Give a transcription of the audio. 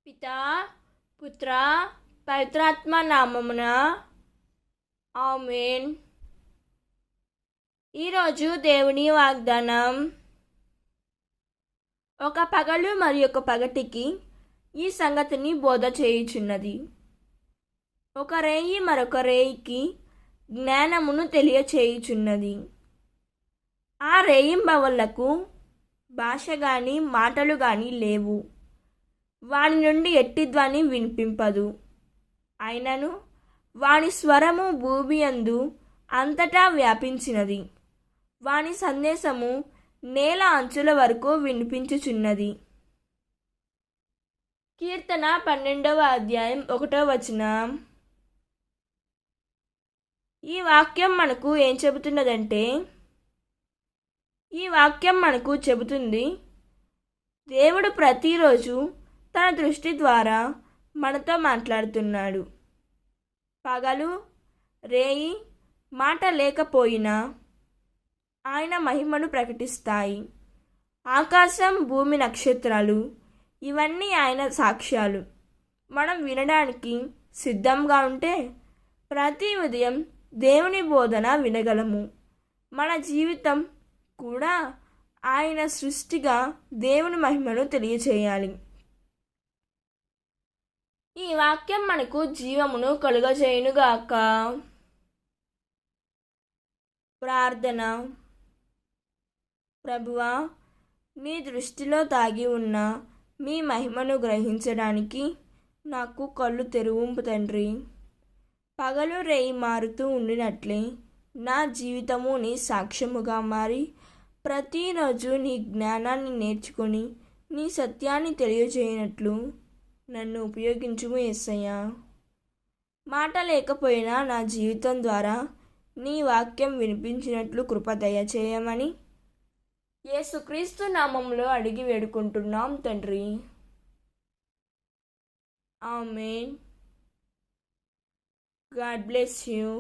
పితా, పుత్ర, పవిత్రాత్మ నామమున ఆమేన్. ఈరోజు దేవుని వాగ్దానం. ఒక పగలు మరి ఒక పగటికి ఈ సంగతిని బోధ చేయుచున్నది. ఒక రేయి మరొక రేయికి జ్ఞానమును తెలియచేయుచున్నది. ఆ రేయింబవళ్లకు భాష గాని మాటలు గాని లేవు. వాని నుండి ఎట్టి ధ్వని వినిపింపదు. అయినను వాని స్వరము భూమి యందు అంతటా వ్యాపించినది. వాని సందేశము నేల అంచుల వరకు వినిపించుచున్నది. కీర్తన 12వ అధ్యాయం 1వ వచనం. ఈ వాక్యం మనకు ఏం చెబుతున్నదంటే, ఈ వాక్యం మనకు చెబుతుంది, దేవుడు ప్రతిరోజు తన దృష్టి ద్వారా మనతో మాట్లాడుతున్నాడు. పగలు రేయి మాట లేకపోయినా ఆయన మహిమను ప్రకటిస్తాయి. ఆకాశం, భూమి, నక్షత్రాలు ఇవన్నీ ఆయన సాక్ష్యాలు. మనం వినడానికి సిద్ధంగా ఉంటే ప్రతి ఉదయం దేవుని బోధన వినగలము. మన జీవితం కూడా ఆయన సృష్టిగా దేవుని మహిమను తెలియచేయాలి. ఈ వాక్యం మనకు జీవమును కలుగజేయునుగాక. ప్రార్థన. ప్రభువా, నీ దృష్టిలో దాగి ఉన్న మీ మహిమను గ్రహించడానికి నాకు కళ్ళు తెరువుంపు తండ్రి. పగలు రేయి మారుతూ ఉండినట్లే నా జీవితము నీ సాక్ష్యముగా మారి ప్రతిరోజు నీ జ్ఞానాన్ని నేర్చుకొని నీ సత్యాన్ని తెలియజేయనట్లు నన్ను ఉపయోగించుము యేసయ్యా. మాట లేకపోయినా నా జీవితం ద్వారా నీ వాక్యం వినిపించినట్లు కృప దయచేయమని యేసుక్రీస్తు నామములో అడిగి వేడుకుంటున్నాం తండ్రి. ఆమేన్. God bless you.